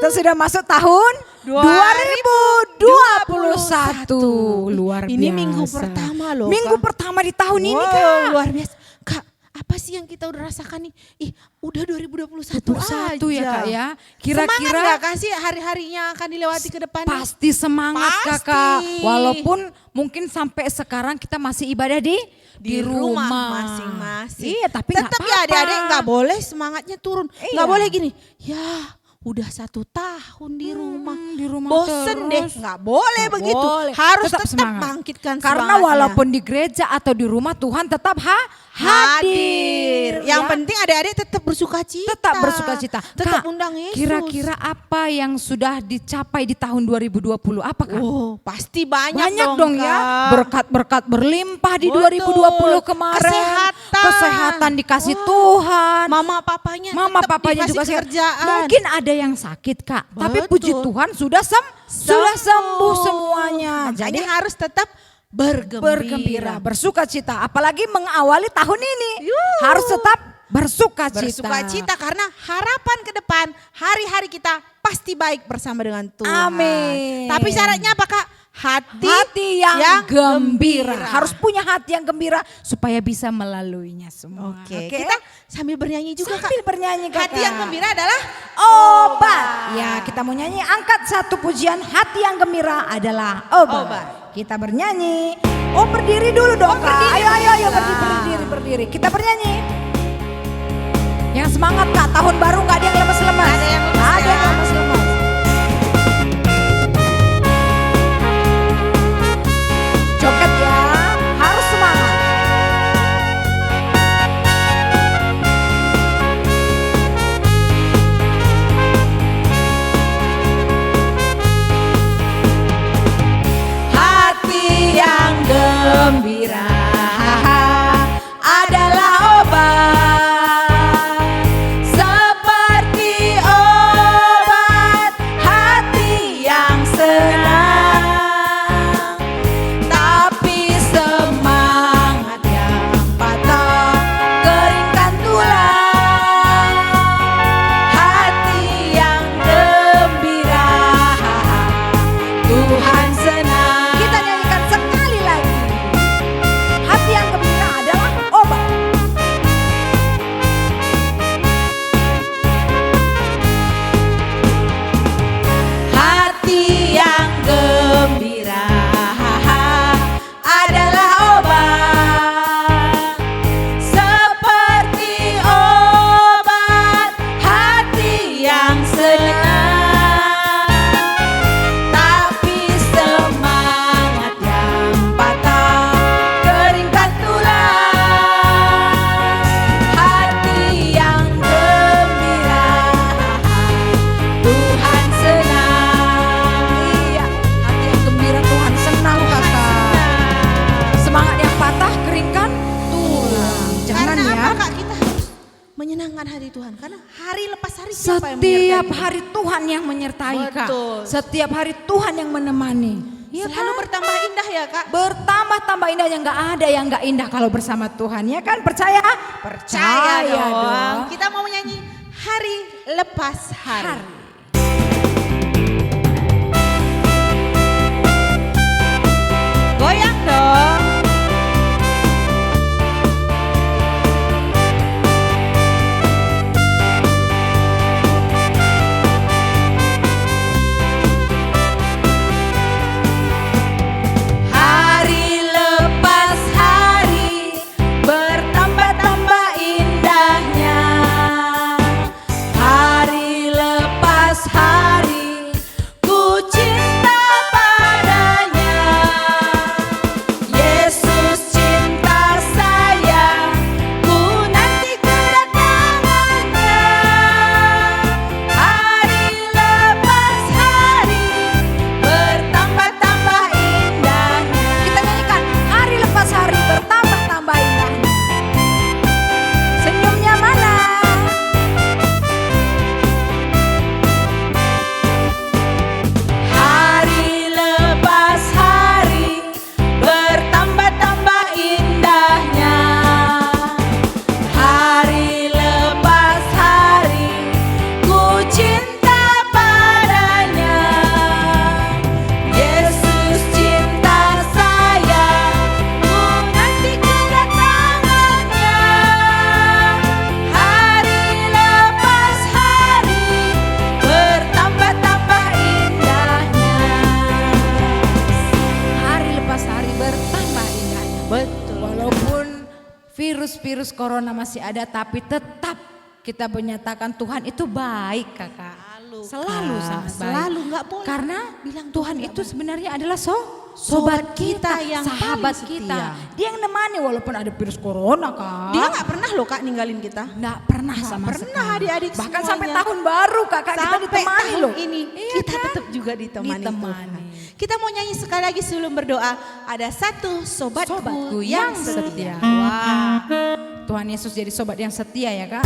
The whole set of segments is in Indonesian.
Kita sudah masuk tahun 2021. Luar biasa. Ini minggu pertama loh. Minggu Kak. pertama di tahun ini Wow, Kak. luar biasa. Kak, apa sih yang kita udah rasakan nih? Udah 2021 aja. Ya Kak ya. Semangat Kira-kira gak Kak sih hari-harinya akan dilewati ke depan? pasti semangat Pasti. Kakak. Walaupun mungkin sampai sekarang kita masih ibadah di rumah masing-masing. Iya, tapi tetap nggak ya apa-apa. adik-adik nggak boleh semangatnya turun. Iya. Nggak boleh gini. Ya udah 1 tahun di rumah. di rumah Bosen deh. terus. Nggak boleh Nggak begitu. boleh. Harus Tetap tetap semangat. bangkitkan Karena semangatnya. walaupun di gereja atau di rumah Tuhan tetap hadir. Yang ya. penting adik-adik tetap bersuka cita. Tetap bersuka cita. Tetap Kak, undang Yesus. Kira-kira apa yang sudah dicapai di tahun 2020? Apa Kak? Oh, pasti banyak, Banyak dong ya. Kak. Berkat-berkat berlimpah di Betul. 2020 kemarin. Kesehatan. Dikasih Wah. Tuhan. Mama papanya tetap Papanya dikasih juga sehat. kerjaan. Mungkin ada yang sakit Kak. Tapi Betul. puji Tuhan sudah sembuh semuanya. Makanya Jadi harus tetap bergembira, bersuka cita. Apalagi mengawali tahun ini. Harus tetap bersuka cita. bersuka cita karena harapan ke depan hari-hari kita pasti baik bersama dengan Tuhan. Amin. Tapi syaratnya apa Kak? Hati yang gembira. Harus punya hati yang gembira supaya bisa melaluinya semua. Oke, kita sambil bernyanyi juga Sambil Kak. bernyanyi Kakak. Hati yang gembira adalah obat. Ya, kita mau nyanyi, angkat satu pujian, hati yang gembira adalah obat. Kita bernyanyi. Oh, berdiri dulu dong Kak. Ayo berdiri. Kita bernyanyi. Yang semangat Kak, tahun baru gak ada yang lemes-lemes. Ada yang lemes Ada ya. yang lemes-lemes. Joget ya, harus semangat. Hati yang gembira adalah obat, seperti obat hati yang senang. Tapi semangat yang patah keringkan tulang. Hati yang gembira, Tuhan senang. Kita nyanyikan sekali lagi. Hati yang gembira adalah obat. Hati yang gembira adalah obat, seperti obat hati yang senang. Tapi semangat yang patah keringkan tulang. Hati yang gembira, Tuhan senang. Iya, hati yang gembira Tuhan senang Kakak. Semangat yang patah keringkan tulang. Jangan Karena ya. apa Kak? Kita harus menyenangkan hari Tuhan. Karena hari lepas hari siapa yang Setiap menyertai? hari Tuhan yang menyertai Kak. Betul. Setiap hari Tuhan yang menemani. Iya Selalu kan? bertambah indah ya Kak. Bertambah indahnya, nggak ada yang nggak indah kalau bersama Tuhan ya kan, percaya? Percaya dong. Kita mau menyanyi hari lepas hari. Goyang dong. Hari lepas hari bertambah-tambah indahnya. Hari lepas hari ku cinta padanya. Walaupun virus-virus corona masih ada, tapi tetap kita menyatakan Tuhan itu baik, Kakak. Selalu Kak, sangat baik. selalu, nggak boleh Karena bilang Tuhan Tuhan itu nggak sebenarnya adalah sobat Sobat kita, kita yang sahabat paling kita. setia. Dia yang nemani walaupun ada virus corona, Kak. Dia nggak pernah loh Kak ninggalin kita. Nggak pernah Nggak sama pernah sekali. adik-adik Bahkan semuanya. sampai tahun baru, Kakak, kita Sampai ditemani tahun loh. ini Iya kita kan? tetap juga ditemani Ditemani. Tuhan. Kita mau nyanyi sekali lagi sebelum berdoa. Ada satu sobatku yang setia. Wah, Tuhan Yesus jadi sobat yang setia ya, Kak.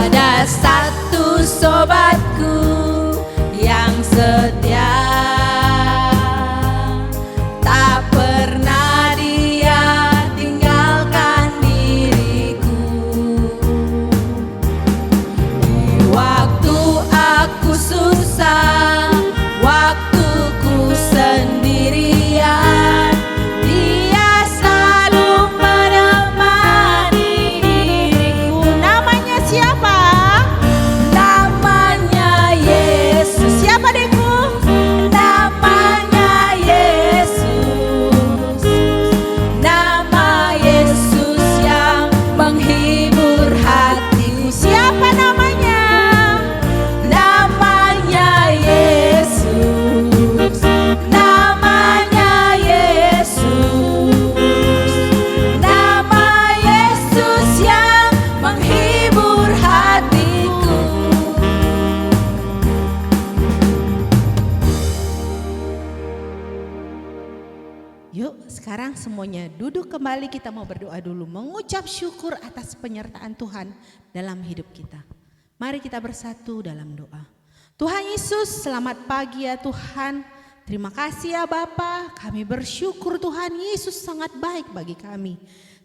Ada satu sobatku yang setia, tak pernah dia tinggalkan diriku. Di waktu aku susah, waktuku sendirian, dia selalu menemani diriku. Namanya siapa? Namanya Yesus. Siapa Deku? Namanya Yesus. Nama Yesus yang menghibur hatiku. Siapa namanya? Namanya Yesus. Namanya Yesus. Nama Yesus yang menghibur hatiku. Yuk sekarang semuanya duduk kembali, kita mau berdoa dulu. Mengucap syukur atas penyertaan Tuhan dalam hidup kita. Mari kita bersatu dalam doa. Tuhan Yesus, selamat pagi ya Tuhan. Terima kasih ya Bapa, kami bersyukur Tuhan Yesus sangat baik bagi kami.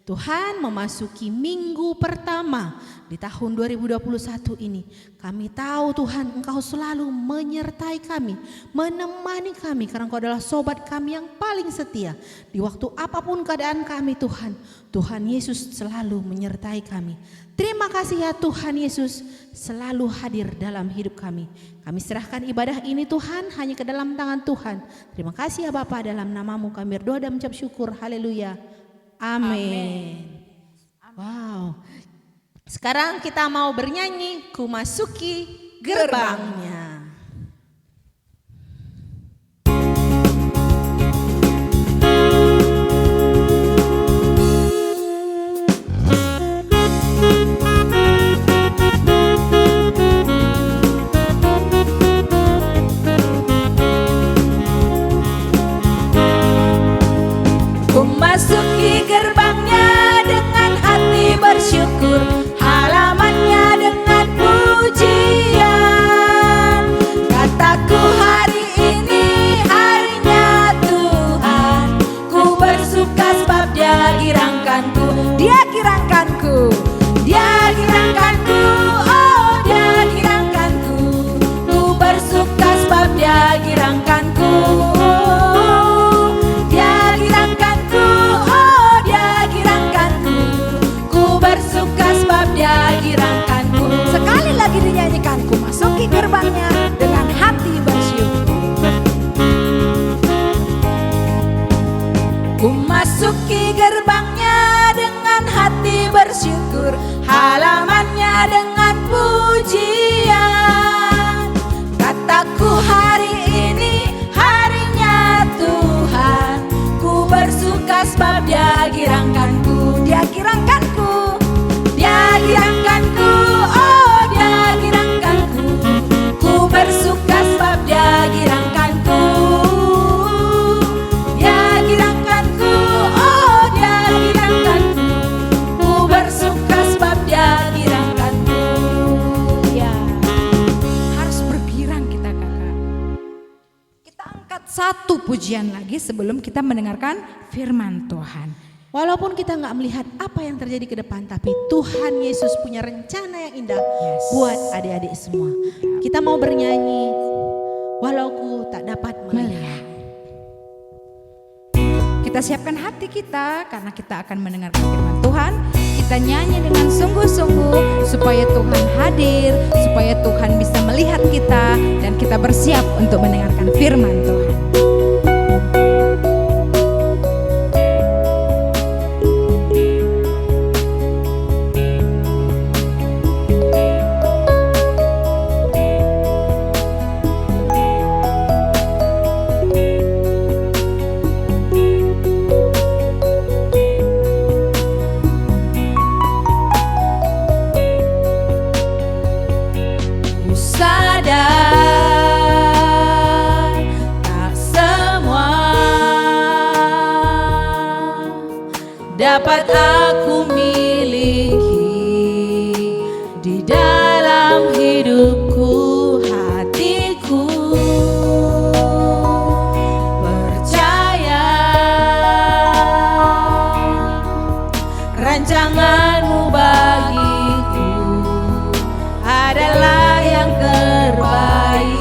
Tuhan, memasuki minggu pertama di tahun 2021 ini, kami tahu Tuhan Engkau selalu menyertai kami, menemani kami, karena Engkau adalah sobat kami yang paling setia. Di waktu apapun keadaan kami Tuhan, Tuhan Yesus selalu menyertai kami. Terima kasih ya Tuhan Yesus selalu hadir dalam hidup kami. Kami serahkan ibadah ini Tuhan hanya ke dalam tangan Tuhan. Terima kasih ya Bapa, dalam namamu kami berdoa dan mengucap syukur. Haleluya. Amin. Wow. Sekarang kita mau bernyanyi Ku Masuki Gerbangnya. Ku masuki gerbangnya dengan hati bersyukur, halamannya dengan pujian. Kataku hari ini harinya Tuhan, ku bersuka sebab Dia girangkanku. Dia girangkanku, Dia girangkanku, oh Dia girangkanku. Ku bersuka sebab Dia girangkanku. Sekali lagi dinyanyikan, ku masuki gerbangnya dengan hati bersyukur. Ku masuki gerbangnya dengan hati bersyukur, halamannya dengan pujian. Kataku hari ini harinya Tuhan, ku bersuka sebab Dia girangkanku. Dia girangkanku, Dia girangkanku, oh Dia girangkanku. Ku bersuka sebab Dia girangkanku. Dia girangkanku, oh Dia girangkanku. Ku bersuka sebab Dia girangkanku. Ya, harus bergirang kita Kakak. Kita angkat satu pujian lagi sebelum kita mendengarkan firman Tuhan. Walaupun kita nggak melihat apa yang terjadi ke depan, tapi Tuhan Yesus punya rencana yang indah buat adik-adik semua. Kita mau bernyanyi, walau ku tak dapat melihat. kita siapkan hati kita karena kita akan mendengarkan firman Tuhan. Kita nyanyi dengan sungguh-sungguh supaya Tuhan hadir, supaya Tuhan bisa melihat kita dan kita bersiap untuk mendengarkan firman Tuhan. Dapat aku miliki di dalam hidupku, hatiku percaya rancanganmu bagiku adalah yang terbaik.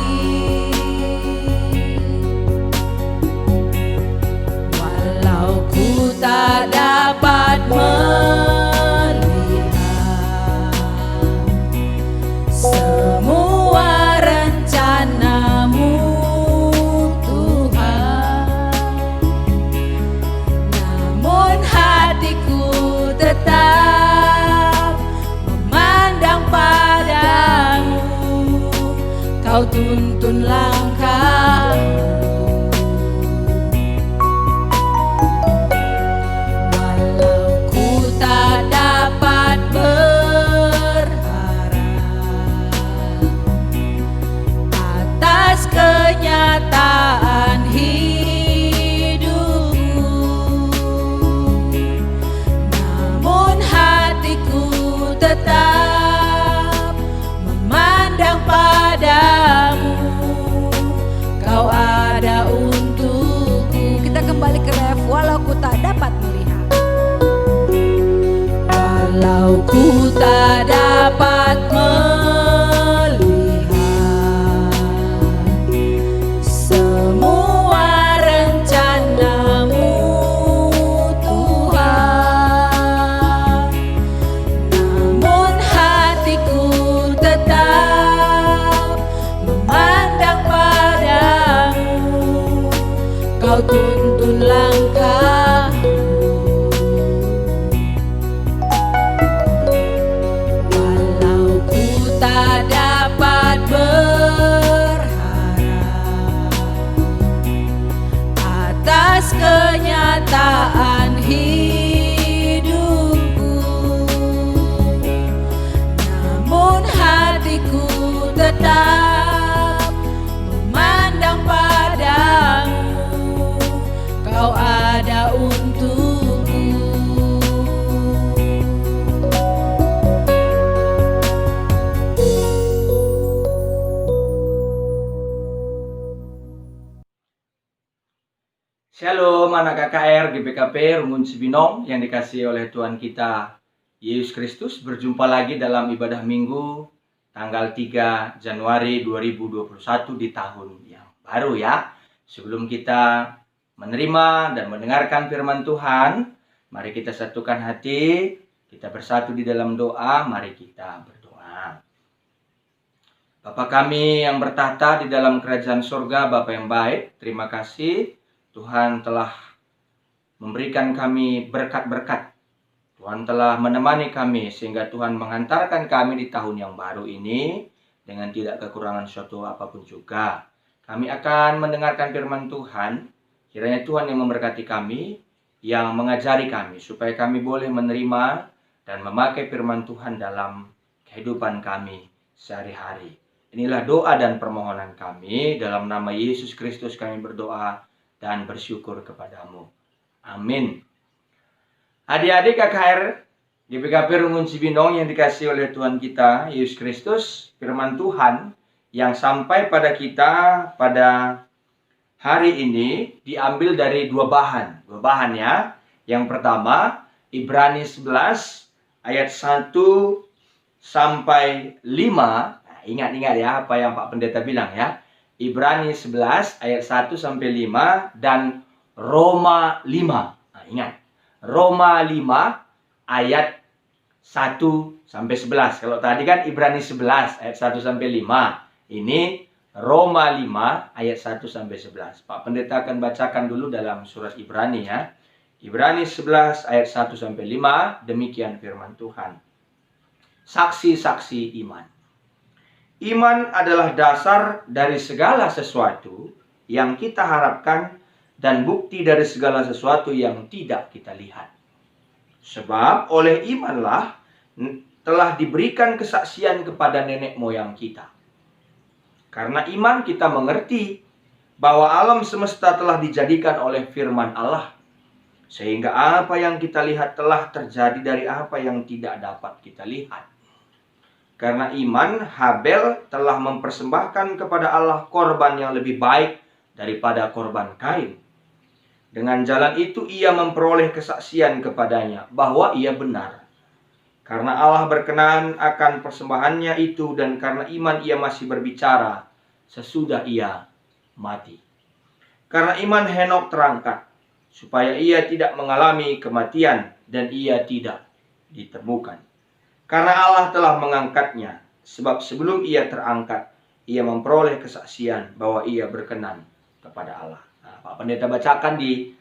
Walau ku tak dapat melihat semua rencanamu, Tuhan, namun hatiku tetap memandang padamu. Kau tuntun langkahku, kenyataan hidupku, namun hatiku tetap memandang padamu. Kau ada untukku. Kita kembali ke ref, walau ku tak dapat melihat. Walau ku tak dapat melihat kau tuntun langkahku. Walau ku tak dapat berharap atas kenyataan hidupku, namun hatiku tetap memandang padamu. Kau ada untukku. Shalom anak KKR GBKP Rumun Cibinong yang dikasihi oleh Tuhan kita Yesus Kristus. Berjumpa lagi dalam ibadah minggu tanggal 3 Januari 2021 di tahun yang baru ya. Sebelum kita menerima dan mendengarkan firman Tuhan, mari kita satukan hati, kita bersatu di dalam doa, mari kita berdoa. Bapa kami yang bertahta di dalam kerajaan surga, Bapa yang baik, terima kasih Tuhan telah memberikan kami berkat-berkat. Tuhan telah menemani kami sehingga Tuhan mengantarkan kami di tahun yang baru ini dengan tidak kekurangan suatu apapun juga. Kami akan mendengarkan firman Tuhan. Kiranya Tuhan yang memberkati kami, yang mengajari kami, supaya kami boleh menerima dan memakai firman Tuhan dalam kehidupan kami sehari-hari. Inilah doa dan permohonan kami, dalam nama Yesus Kristus kami berdoa dan bersyukur kepadamu. Amin. Adik-adik KKR GBKP Rumun Cibinong yang dikasihi oleh Tuhan kita, Yesus Kristus, firman Tuhan yang sampai pada kita pada hari ini diambil dari dua bahan ya. Yang pertama, Ibrani 11 ayat 1 sampai 5. Nah, ingat-ingat ya apa yang Pak Pendeta bilang ya. Ibrani 11 ayat 1 sampai 5 dan Roma 5. Nah, ingat, Roma 5 ayat 1 sampai 11. Kalau tadi kan Ibrani 11 ayat 1 sampai 5. Ini Roma 5 ayat 1 sampai 11. Pak Pendeta akan bacakan dulu dalam surat Ibrani ya. Ibrani 11 ayat 1 sampai 5. Demikian firman Tuhan. Saksi-saksi iman. Iman adalah dasar dari segala sesuatu yang kita harapkan dan bukti dari segala sesuatu yang tidak kita lihat. Sebab oleh imanlah telah diberikan kesaksian kepada nenek moyang kita. Karena iman kita mengerti bahwa alam semesta telah dijadikan oleh firman Allah. Sehingga apa yang kita lihat telah terjadi dari apa yang tidak dapat kita lihat. Karena iman, Habel telah mempersembahkan kepada Allah korban yang lebih baik daripada korban Kain. Dengan jalan itu ia memperoleh kesaksian kepadanya bahwa ia benar. Karena Allah berkenan akan persembahannya itu dan karena iman ia masih berbicara sesudah ia mati. Karena iman Henok terangkat supaya ia tidak mengalami kematian dan ia tidak ditemukan. Karena Allah telah mengangkatnya, sebab sebelum ia terangkat, ia memperoleh kesaksian bahwa ia berkenan kepada Allah. Nah, Pak Pendeta bacakan di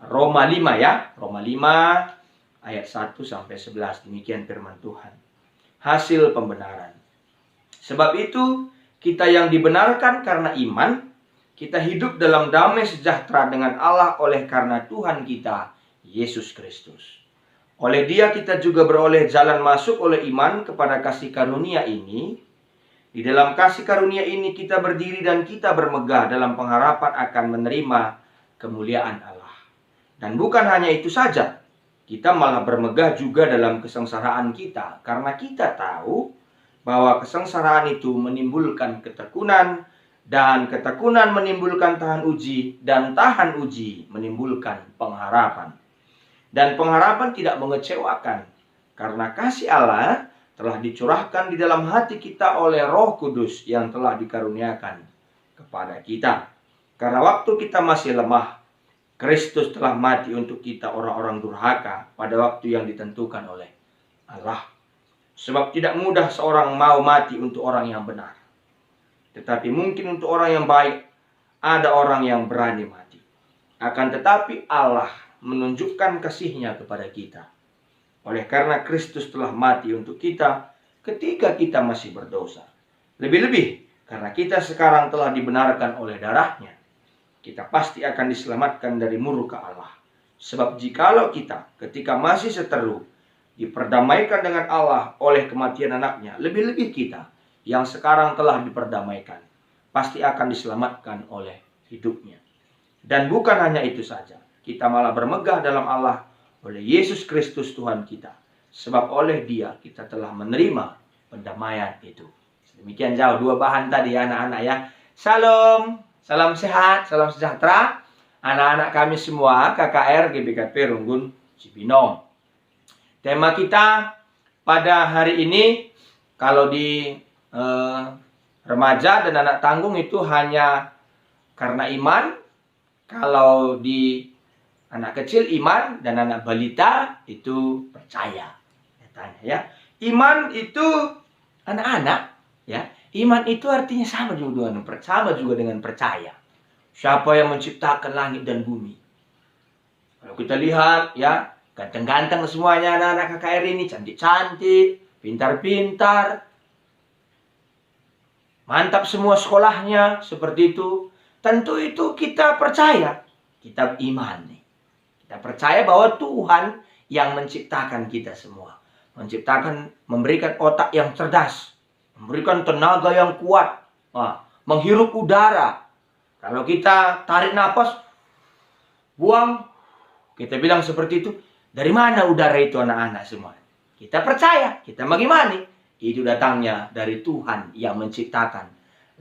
Roma 5 ya. Roma 5 ayat 1 sampai 11. Demikian firman Tuhan. Hasil pembenaran. Sebab itu, kita yang dibenarkan karena iman, kita hidup dalam damai sejahtera dengan Allah oleh karena Tuhan kita, Yesus Kristus. Oleh Dia kita juga beroleh jalan masuk oleh iman kepada kasih karunia ini. Di dalam kasih karunia ini kita berdiri dan kita bermegah dalam pengharapan akan menerima kemuliaan Allah. Dan bukan hanya itu saja, kita malah bermegah juga dalam kesengsaraan kita. Karena kita tahu bahwa kesengsaraan itu menimbulkan ketekunan, dan ketekunan menimbulkan tahan uji, dan tahan uji menimbulkan pengharapan. Dan pengharapan tidak mengecewakan, karena kasih Allah telah dicurahkan di dalam hati kita oleh Roh Kudus yang telah dikaruniakan kepada kita. Karena waktu kita masih lemah, Kristus telah mati untuk kita orang-orang durhaka pada waktu yang ditentukan oleh Allah. Sebab tidak mudah seorang mau mati untuk orang yang benar. Tetapi mungkin untuk orang yang baik, ada orang yang berani mati. Akan tetapi Allah menunjukkan kasih-Nya kepada kita. Oleh karena Kristus telah mati untuk kita ketika kita masih berdosa. Lebih-lebih karena kita sekarang telah dibenarkan oleh darah-Nya, kita pasti akan diselamatkan dari murka Allah. Sebab jikalau kita ketika masih seteru diperdamaikan dengan Allah oleh kematian anaknya, lebih-lebih kita yang sekarang telah diperdamaikan pasti akan diselamatkan oleh hidupnya. Dan bukan hanya itu saja, kita malah bermegah dalam Allah oleh Yesus Kristus Tuhan kita. Sebab oleh Dia kita telah menerima pendamaian itu. Demikian jauh dua bahan tadi ya anak-anak ya. Salam, salam sehat, salam sejahtera. Anak-anak kami semua KKR GBKP Runggun Cibinong. Tema kita pada hari ini, kalau di remaja dan anak tanggung itu hanya karena iman. Kalau di anak kecil iman dan anak balita itu percaya. Tanya ya. Iman itu anak-anak ya. Iman itu artinya sama juga dengan percaya. Siapa yang menciptakan langit dan bumi? Kalau kita lihat ya, ganteng-ganteng semuanya anak-anak KKR ini, cantik-cantik, pintar-pintar. Mantap semua sekolahnya, seperti itu. Tentu itu kita percaya. Kita iman nih. Kita percaya bahwa Tuhan yang menciptakan kita semua. Memberikan otak yang cerdas. Memberikan tenaga yang kuat. Menghirup udara. Kalau kita tarik napas, buang. Kita bilang seperti itu. Dari mana udara itu anak-anak semua? Kita percaya. Kita mengimani. Itu datangnya dari Tuhan yang menciptakan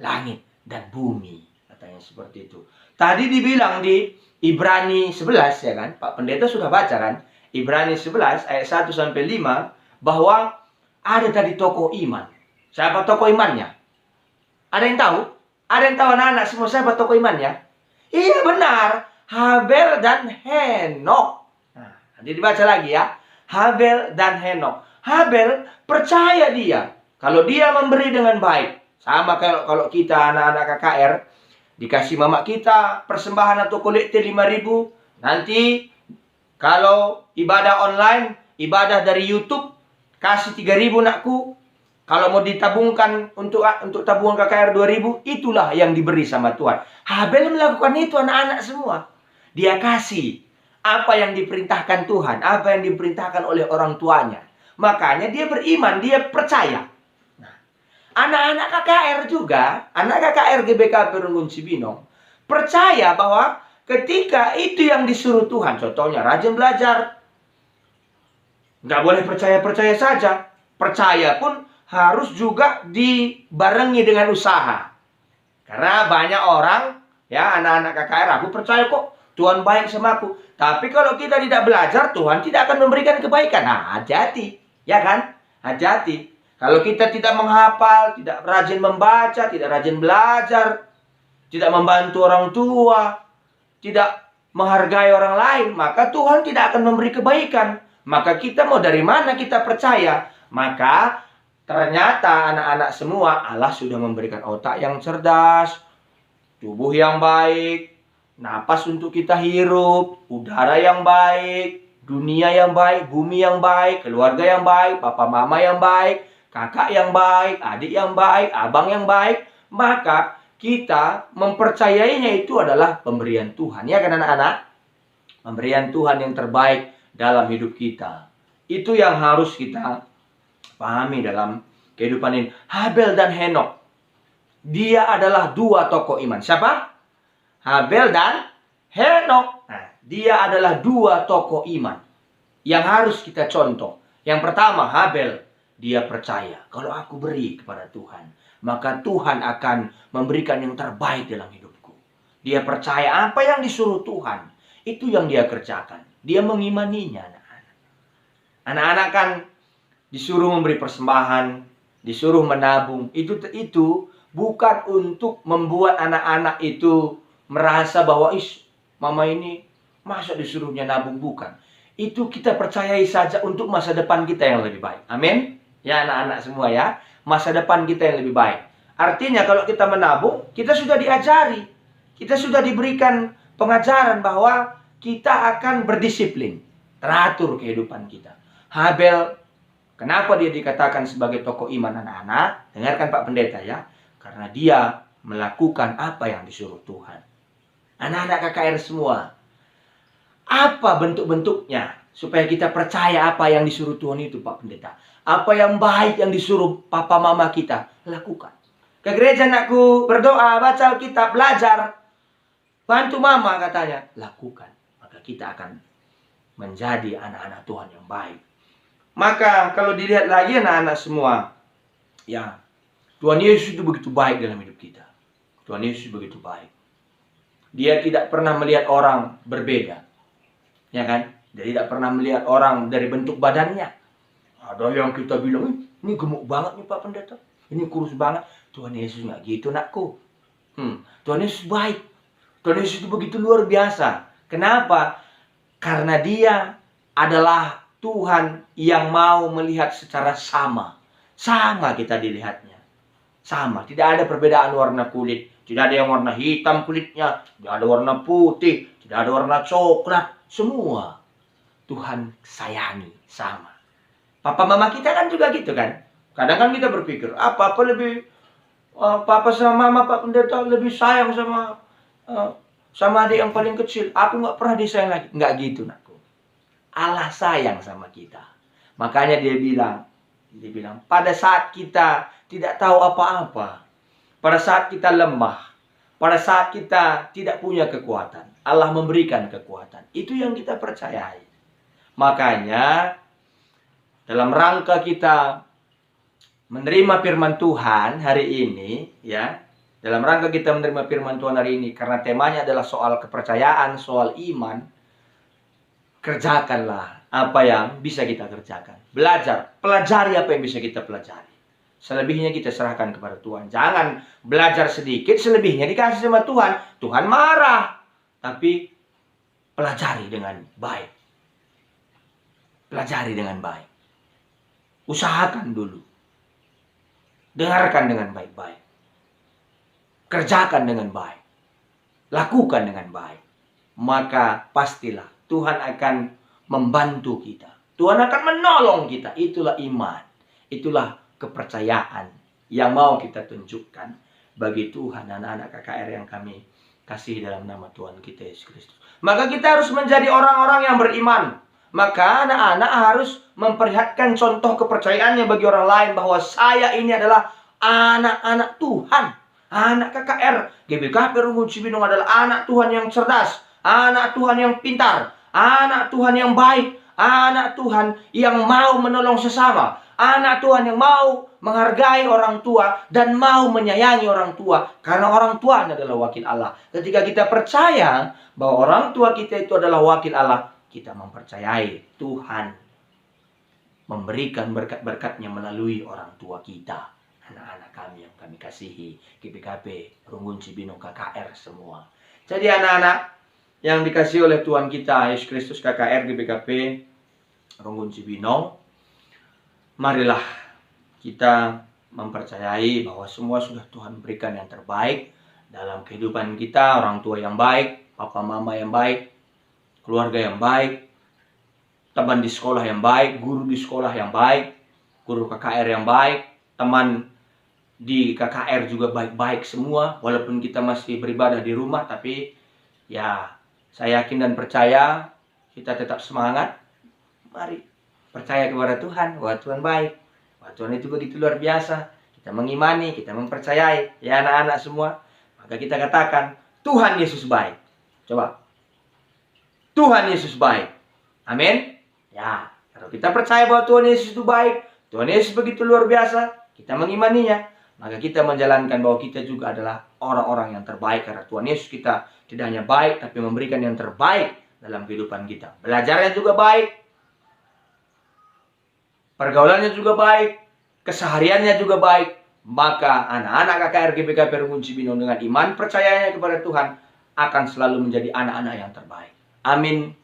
langit dan bumi. Katanya seperti itu. Tadi dibilang di Ibrani 11 ya kan. Pak Pendeta sudah baca kan. Ibrani 11 ayat 1 sampai 5. Bahwa ada tadi tokoh iman. Siapa tokoh imannya? Ada yang tahu? Ada yang tahu anak-anak semua siapa tokoh imannya? Iya benar. Habel dan Henok. Nah, nanti dibaca lagi ya. Habel dan Henok. Habel percaya dia. Kalau dia memberi dengan baik. Sama kalau kita anak-anak KKR. Dikasih mama kita persembahan atau kolektif 5.000. Nanti kalau ibadah online, ibadah dari YouTube, kasih 3.000 nakku. Kalau mau ditabungkan untuk tabungan KKR 2.000, itulah yang diberi sama Tuhan. Habel melakukan itu anak-anak semua. Dia kasih apa yang diperintahkan Tuhan, apa yang diperintahkan oleh orang tuanya. Makanya dia beriman, dia percaya. Nah, anak-anak KKR juga, anak KKR GBKP Runggun Cibinong, percaya bahwa ketika itu yang disuruh Tuhan, contohnya rajin belajar, nggak boleh percaya-percaya saja. Percaya pun harus juga dibarengi dengan usaha. Karena banyak orang, ya anak-anak KKR, aku percaya kok Tuhan baik sama aku. Tapi kalau kita tidak belajar, Tuhan tidak akan memberikan kebaikan. Nah, hati-hati. Ya kan? Hati-hati. Kalau kita tidak menghafal, tidak rajin membaca, tidak rajin belajar, tidak membantu orang tua, tidak menghargai orang lain, maka Tuhan tidak akan memberi kebaikan. Maka kita mau dari mana kita percaya? Maka ternyata anak-anak semua Allah sudah memberikan otak yang cerdas, tubuh yang baik, napas untuk kita hirup, udara yang baik, dunia yang baik, bumi yang baik, keluarga yang baik, papa mama yang baik, kakak yang baik, adik yang baik, abang yang baik. Maka kita mempercayainya itu adalah pemberian Tuhan. Ya kan anak-anak? Pemberian Tuhan yang terbaik dalam hidup kita. Itu yang harus kita pahami dalam kehidupan ini. Habel dan Henok. Dia adalah dua tokoh iman. Siapa? Habel dan Henok. Nah, dia adalah dua tokoh iman yang harus kita contoh. Yang pertama, Habel. Dia percaya, kalau aku beri kepada Tuhan, maka Tuhan akan memberikan yang terbaik dalam hidupku. Dia percaya apa yang disuruh Tuhan, itu yang dia kerjakan. Dia mengimaninya, anak-anak. Anak-anak kan disuruh memberi persembahan, disuruh menabung. Itu bukan untuk membuat anak-anak itu merasa bahwa mama ini masa disuruhnya nabung, bukan. Itu kita percayai saja untuk masa depan kita yang lebih baik. Amin. Ya anak-anak semua ya, masa depan kita yang lebih baik. Artinya kalau kita menabung, kita sudah diajari, kita sudah diberikan pengajaran bahwa kita akan berdisiplin, teratur kehidupan kita. Habel, kenapa dia dikatakan sebagai tokoh iman anak-anak? Dengarkan Pak Pendeta ya, karena dia melakukan apa yang disuruh Tuhan. Anak-anak KKR semua, apa bentuk-bentuknya supaya kita percaya apa yang disuruh Tuhan itu Pak Pendeta? Apa yang baik yang disuruh papa mama kita lakukan. Ke gereja anakku, berdoa, baca Alkitab, belajar. Bantu mama katanya. Lakukan. Maka kita akan menjadi anak-anak Tuhan yang baik. Maka kalau dilihat lagi anak-anak semua. Ya, Tuhan Yesus itu begitu baik dalam hidup kita. Tuhan Yesus begitu baik. Dia tidak pernah melihat orang berbeda. Ya kan? Dia tidak pernah melihat orang dari bentuk badannya. Ada yang kita bilang, ini gemuk banget nih Pak Pendeta. Ini kurus banget. Tuhan Yesus nggak gitu nakku. Tuhan Yesus baik. Tuhan Yesus itu begitu luar biasa. Kenapa? Karena dia adalah Tuhan yang mau melihat secara sama. Sama kita dilihatnya. Sama. Tidak ada perbedaan warna kulit. Tidak ada yang warna hitam kulitnya. Tidak ada warna putih. Tidak ada warna coklat. Semua Tuhan sayangi sama. Papa mama kita kan juga gitu kan. Kadang kan kita berpikir, apa lebih papa sama mama Pak Pendeta lebih sayang sama adik yang paling kecil. Aku nggak pernah disayang lagi. Nggak gitu nakku. Allah sayang sama kita. Makanya dia bilang pada saat kita tidak tahu apa-apa, pada saat kita lemah, pada saat kita tidak punya kekuatan, Allah memberikan kekuatan. Itu yang kita percayai. Makanya dalam rangka kita menerima firman Tuhan hari ini, ya, dalam rangka kita menerima firman Tuhan hari ini, karena temanya adalah soal kepercayaan, soal iman, kerjakanlah apa yang bisa kita kerjakan. Belajar, pelajari apa yang bisa kita pelajari. Selebihnya kita serahkan kepada Tuhan. Jangan belajar sedikit, selebihnya dikasih sama Tuhan. Tuhan marah. Tapi pelajari dengan baik. Pelajari dengan baik. Usahakan dulu. Dengarkan dengan baik-baik. Kerjakan dengan baik. Lakukan dengan baik. Maka pastilah Tuhan akan membantu kita. Tuhan akan menolong kita. Itulah iman. Itulah kepercayaan yang mau kita tunjukkan bagi Tuhan dan anak KKR yang kami kasih dalam nama Tuhan kita Yesus Kristus. Maka kita harus menjadi orang-orang yang beriman. Maka anak-anak harus memperlihatkan contoh kepercayaannya bagi orang lain bahwa saya ini adalah anak-anak Tuhan. Anak KKR GBKP Rungun Cibinong adalah anak Tuhan yang cerdas, anak Tuhan yang pintar, anak Tuhan yang baik, anak Tuhan yang mau menolong sesama, anak Tuhan yang mau menghargai orang tua dan mau menyayangi orang tua. Karena orang tua adalah wakil Allah. Ketika kita percaya bahwa orang tua kita itu adalah wakil Allah, kita mempercayai Tuhan memberikan berkat-berkatnya melalui orang tua kita. Anak-anak kami yang kami kasihi, GBKP Rungun Cibinong KKR semua. Jadi anak-anak yang dikasihi oleh Tuhan kita Yesus Kristus, KKR GBKP Rungun Cibinong, marilah kita mempercayai bahwa semua sudah Tuhan berikan yang terbaik dalam kehidupan kita. Orang tua yang baik, papa mama yang baik, keluarga yang baik, teman di sekolah yang baik, guru di sekolah yang baik, guru KKR yang baik, teman di KKR juga baik-baik semua. Walaupun kita masih beribadah di rumah, tapi ya saya yakin dan percaya kita tetap semangat. Mari percaya kepada Tuhan bahwa Tuhan baik, bahwa Tuhan itu begitu luar biasa. Kita mengimani, kita mempercayai, ya anak-anak semua. Maka kita katakan Tuhan Yesus baik. Coba, Tuhan Yesus baik. Amin. Ya, kalau kita percaya bahwa Tuhan Yesus itu baik, Tuhan Yesus begitu luar biasa, kita mengimaninya, maka kita menjalankan bahwa kita juga adalah orang-orang yang terbaik. Karena Tuhan Yesus kita tidak hanya baik, tapi memberikan yang terbaik dalam kehidupan kita. Belajarnya juga baik, pergaulannya juga baik, kesehariannya juga baik. Maka anak-anak KKR GBKP Rungun Cibinong dengan iman percayanya kepada Tuhan akan selalu menjadi anak-anak yang terbaik. Amin.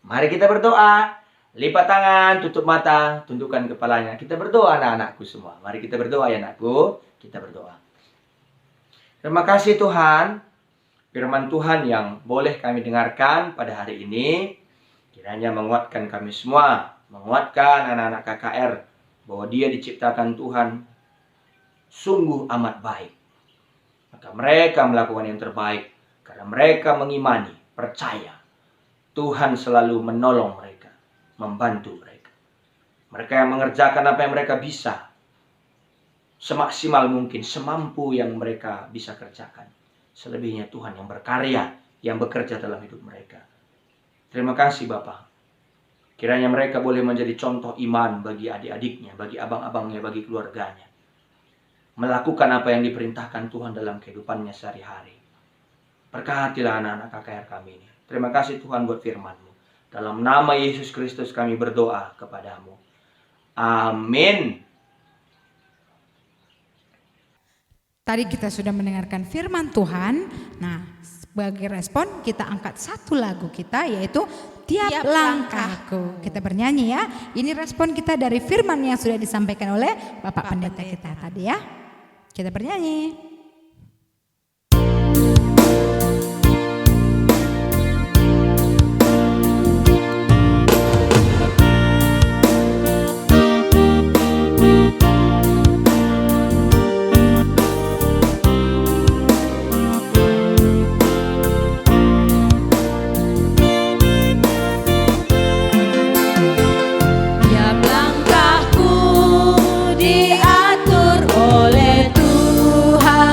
Mari kita berdoa. Lipat tangan, tutup mata, tundukkan kepalanya. Kita berdoa anak-anakku semua. Mari kita berdoa ya anakku. Kita berdoa. Terima kasih Tuhan. Firman Tuhan yang boleh kami dengarkan pada hari ini. Kiranya menguatkan kami semua. Menguatkan anak-anak KKR. Bahwa dia diciptakan Tuhan sungguh amat baik. Maka mereka melakukan yang terbaik. Karena mereka mengimani, percaya. Tuhan selalu menolong mereka. Membantu mereka. Mereka yang mengerjakan apa yang mereka bisa. Semaksimal mungkin, semampu yang mereka bisa kerjakan. Selebihnya Tuhan yang berkarya, yang bekerja dalam hidup mereka. Terima kasih Bapa. Kiranya mereka boleh menjadi contoh iman bagi adik-adiknya, bagi abang-abangnya, bagi keluarganya. Melakukan apa yang diperintahkan Tuhan dalam kehidupannya sehari-hari. Berkatilah anak-anak KKR kami ini. Terima kasih Tuhan buat firman-Mu. Dalam nama Yesus Kristus kami berdoa kepadamu. Amin. Tadi kita sudah mendengarkan firman Tuhan. Nah, sebagai respon kita angkat satu lagu kita, yaitu Tiap Langkahku. Kita bernyanyi ya. Ini respon kita dari firman yang sudah disampaikan oleh Bapak Pendeta kita tadi ya. Kita bernyanyi. Diatur oleh Tuhan.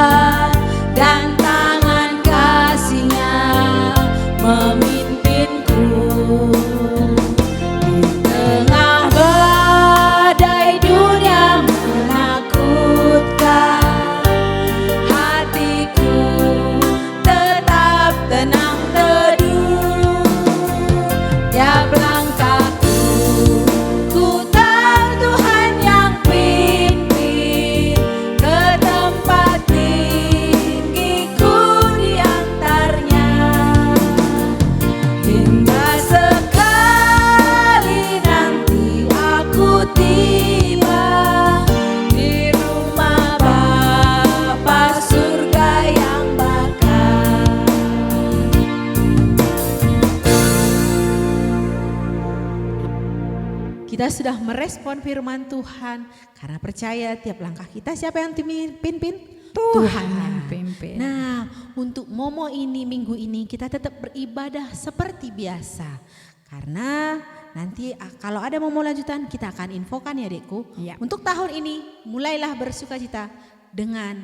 kita sudah merespon firman Tuhan karena percaya tiap langkah kita siapa yang pimpin? Tuhan yang pimpin. Nah, untuk Momo ini minggu ini kita tetap beribadah seperti biasa. Karena nanti kalau ada Momo lanjutan kita akan infokan ya Dekku. Ya. Untuk tahun ini mulailah bersukacita dengan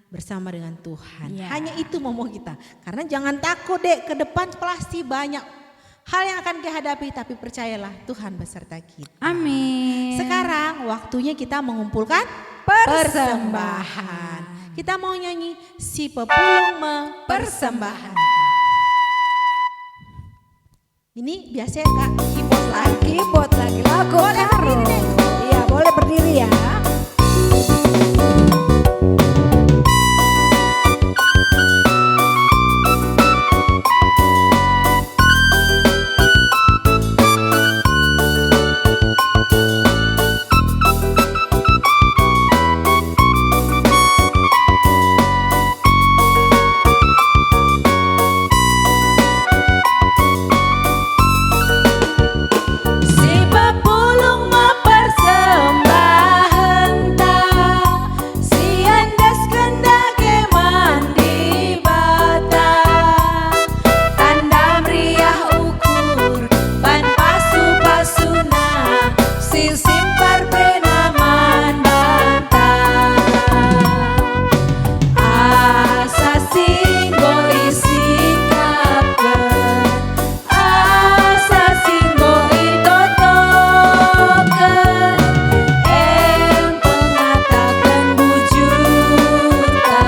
bersama dengan Tuhan. Ya. Hanya itu Momo kita. Karena jangan takut Dek, ke depan pasti banyak hal yang akan dihadapi, tapi percayalah Tuhan beserta kita. Amin. Sekarang waktunya kita mengumpulkan Persembahan. Kita mau nyanyi si pepulung persembahan. Ini biasanya Kak Keyboard lagi lagu Karo. Iya, boleh berdiri ya. si pepulung persembahan si andas kendake mandi bata tanda meriah ukur pan pasu pasuna si simpar prenaman bata asa singgo isi kapken asa singgo itotoken pengatakan bujurta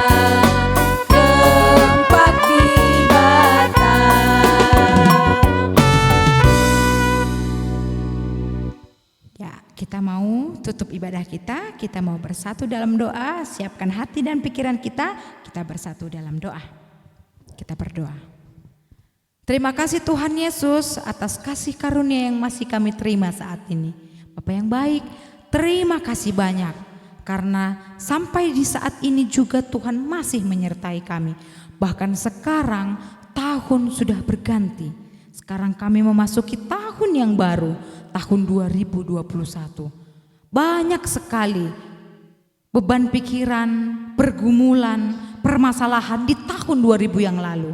kempak di bata. Ya, kita mau tutup ibadah kita mau bersatu dalam doa, siapkan hati dan pikiran kita bersatu dalam doa. Kita berdoa. Terima kasih Tuhan Yesus atas kasih karunia yang masih kami terima saat ini. Bapak yang baik, terima kasih banyak karena sampai di saat ini juga Tuhan masih menyertai kami. Bahkan sekarang tahun sudah berganti. Sekarang kami memasuki tahun yang baru, tahun 2021. Banyak sekali beban pikiran, pergumulan, permasalahan di tahun 2000 yang lalu.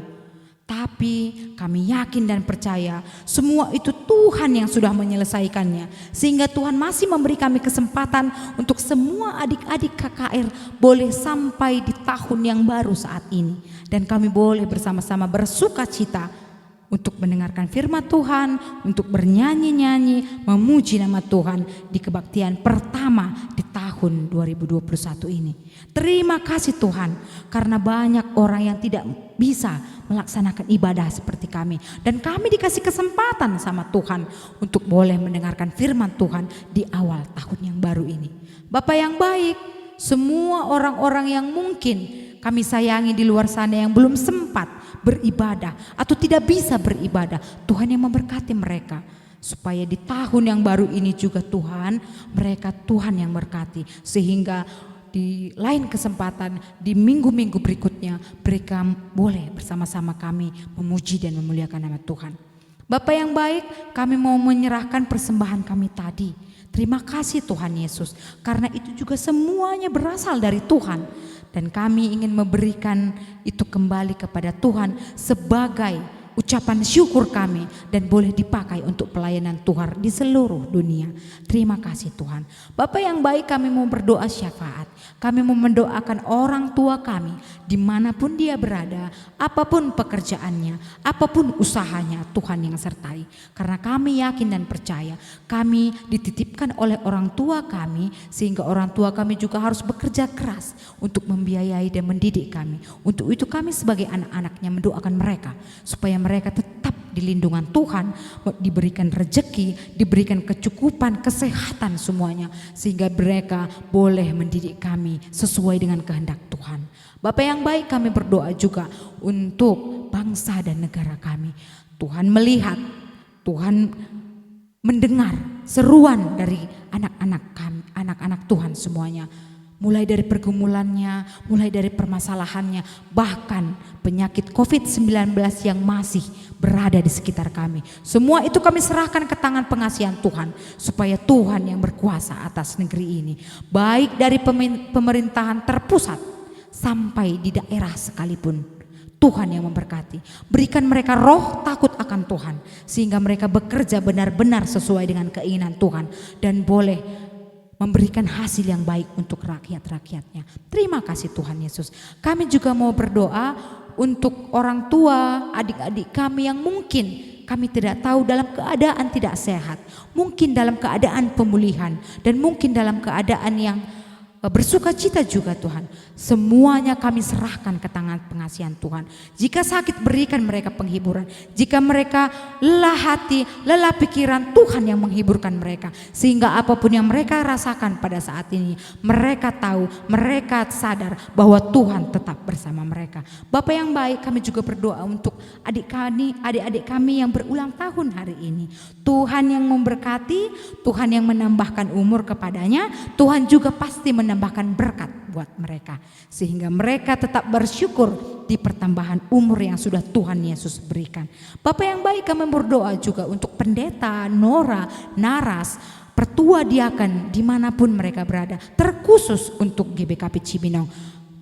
Tapi kami yakin dan percaya semua itu Tuhan yang sudah menyelesaikannya. Sehingga Tuhan masih memberi kami kesempatan untuk semua adik-adik KKR boleh sampai di tahun yang baru saat ini. Dan kami boleh bersama-sama bersuka cita untuk mendengarkan firman Tuhan, untuk bernyanyi-nyanyi, memuji nama Tuhan di kebaktian pertama di tahun 2021 ini. Terima kasih Tuhan, karena banyak orang yang tidak bisa melaksanakan ibadah seperti kami. Dan kami dikasih kesempatan sama Tuhan untuk boleh mendengarkan firman Tuhan di awal tahun yang baru ini. Bapak yang baik, semua orang-orang yang mungkin kami sayangi di luar sana yang belum sempat beribadah atau tidak bisa beribadah, Tuhan yang memberkati mereka supaya di tahun yang baru ini juga Tuhan yang berkati, sehingga di lain kesempatan di minggu-minggu berikutnya mereka boleh bersama-sama kami memuji dan memuliakan nama Tuhan. Bapak yang baik, kami mau menyerahkan persembahan kami tadi. Terima kasih Tuhan Yesus, karena itu juga semuanya berasal dari Tuhan. Dan kami ingin memberikan itu kembali kepada Tuhan sebagai ucapan syukur kami dan boleh dipakai untuk pelayanan Tuhan di seluruh dunia. Terima kasih Tuhan. Bapak yang baik, kami mau berdoa syafaat. Kami mau mendoakan orang tua kami dimanapun dia berada, apapun pekerjaannya, apapun usahanya, Tuhan yang sertai. Karena kami yakin dan percaya kami dititipkan oleh orang tua kami, sehingga orang tua kami juga harus bekerja keras untuk membiayai dan mendidik kami. Untuk itu kami sebagai anak-anaknya mendoakan mereka supaya mereka tetap di lindungan Tuhan, diberikan rezeki, diberikan kecukupan, kesehatan semuanya, sehingga mereka boleh mendidik kami sesuai dengan kehendak Tuhan. Bapak yang baik, kami berdoa juga untuk bangsa dan negara kami. Tuhan melihat, Tuhan mendengar seruan dari anak-anak kami, anak-anak Tuhan semuanya. mulai dari pergumulannya, mulai dari permasalahannya, bahkan penyakit COVID-19 yang masih berada di sekitar kami. Semua itu kami serahkan ke tangan pengasihan Tuhan, supaya Tuhan yang berkuasa atas negeri ini, baik dari pemerintahan terpusat sampai di daerah sekalipun, Tuhan yang memberkati. Berikan mereka roh takut akan Tuhan, sehingga mereka bekerja benar-benar sesuai dengan keinginan Tuhan dan boleh memberikan hasil yang baik untuk rakyat-rakyatnya. Terima kasih Tuhan Yesus. Kami juga mau berdoa untuk orang tua, adik-adik kami yang mungkin kami tidak tahu dalam keadaan tidak sehat, mungkin dalam keadaan pemulihan, dan mungkin dalam keadaan yang bersuka cita juga Tuhan. Semuanya kami serahkan ke tangan pengasihan Tuhan. Jika sakit, berikan mereka penghiburan. Jika mereka lelah hati, lelah pikiran, Tuhan yang menghiburkan mereka. Sehingga apapun yang mereka rasakan pada saat ini, mereka tahu, mereka sadar bahwa Tuhan tetap bersama mereka. Bapak yang baik, kami juga berdoa untuk adik-adik kami yang berulang tahun hari ini. Tuhan yang memberkati, Tuhan yang menambahkan umur kepadanya, Tuhan juga pasti menambahkan berkat buat mereka, sehingga mereka tetap bersyukur di pertambahan umur yang sudah Tuhan Yesus berikan. Bapak yang baik, kami berdoa juga untuk pendeta, Nora, Naras, pertua diakan dimanapun mereka berada, terkhusus untuk GBKP Cibinong.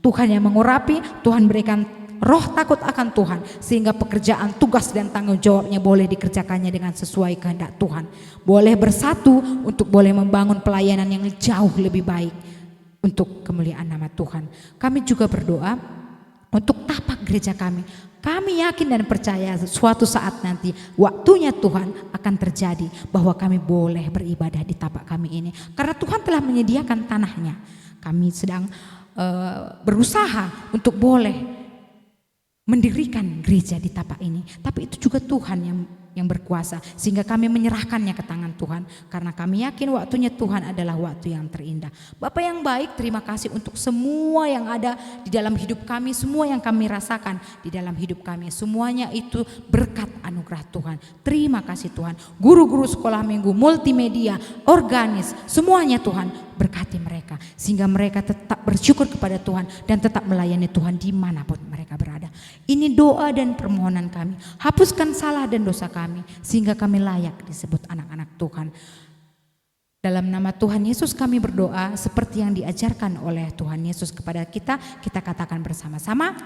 Tuhan yang mengurapi, Tuhan berikan roh takut akan Tuhan, sehingga pekerjaan, tugas dan tanggung jawabnya boleh dikerjakannya dengan sesuai kehendak Tuhan. Boleh bersatu untuk boleh membangun pelayanan yang jauh lebih baik untuk kemuliaan nama Tuhan. Kami juga berdoa untuk tapak gereja kami. Kami yakin dan percaya suatu saat nanti waktunya Tuhan akan terjadi bahwa kami boleh beribadah di tapak kami ini. Karena Tuhan telah menyediakan tanahnya. Kami sedang berusaha untuk boleh mendirikan gereja di tapak ini. Tapi itu juga Tuhan yang berkuasa, sehingga kami menyerahkannya ke tangan Tuhan, karena kami yakin waktunya Tuhan adalah waktu yang terindah. Bapak yang baik, terima kasih untuk semua yang ada di dalam hidup kami, semua yang kami rasakan di dalam hidup kami, semuanya itu berkat anugerah Tuhan. Terima kasih Tuhan. Guru-guru sekolah minggu, multimedia, organis, semuanya Tuhan berkati mereka, sehingga mereka tetap bersyukur kepada Tuhan dan tetap melayani Tuhan dimanapun mereka berada. Ini doa dan permohonan kami. Hapuskan salah dan dosa kami, sehingga kami layak disebut anak-anak Tuhan. Dalam nama Tuhan Yesus kami berdoa seperti yang diajarkan oleh Tuhan Yesus kepada kita. Kita katakan bersama-sama.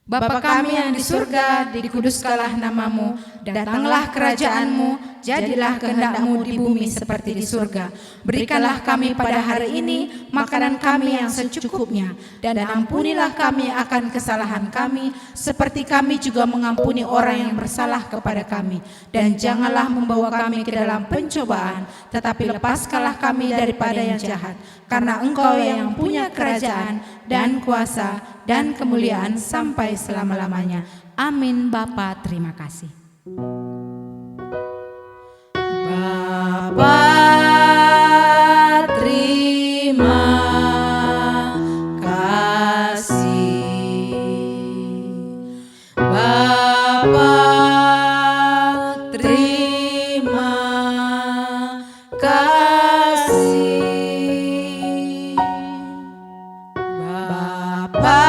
Bapa kami yang di surga, dikuduskanlah namamu, datanglah kerajaanmu, jadilah kehendak-mu di bumi seperti di surga. Berikanlah kami pada hari ini makanan kami yang secukupnya, dan ampunilah kami akan kesalahan kami, seperti kami juga mengampuni orang yang bersalah kepada kami. Dan janganlah membawa kami ke dalam pencobaan, tetapi lepaskanlah kami daripada yang jahat. Karena Engkau yang punya kerajaan dan kuasa dan kemuliaan sampai selama-lamanya. Amin. Bapa, terima kasih. Bapa, terima kasih. Bapa, terima kasih. Bapa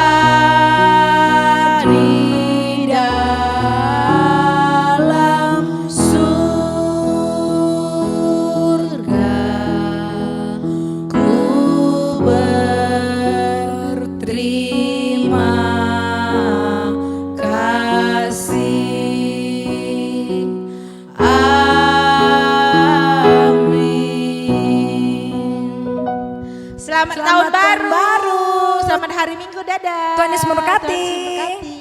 di dalam surga, ku berterima kasih. Amin. Selamat tahun baru. Selamat hari Minggu, dadah. Tuhan Yesus memberkati. Tuhan Yesus memberkati.